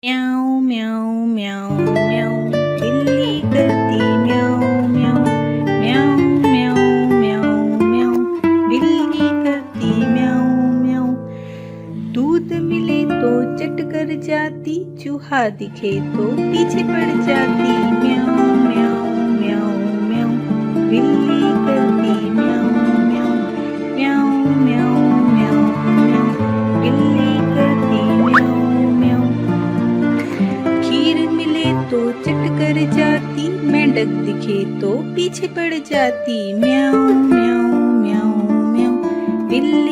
म्याऊं म्याऊं म्याऊं म्याऊं बिल्ली करती म्याऊं म्याऊं म्याऊं म्याऊं म्याऊं म्याऊं बिल्ली करती म्याऊं म्याऊं। दूध मिले तो चट कर जाती, चूहा दिखे तो पीछे पड़ जाती। म्याऊं म्याऊं म्याऊं म्याऊं बिल्ली करती म्याऊं म्याऊं म्याऊं म्याऊं म्याऊं म्याऊं बिल्ली करती म्याऊं म्याऊं। खीर मिले तो चट कर जाती, मेंढक दिखे तो पीछे पड़ जाती। म्याऊं म्याऊं म्याऊं म्याऊं बिल्ली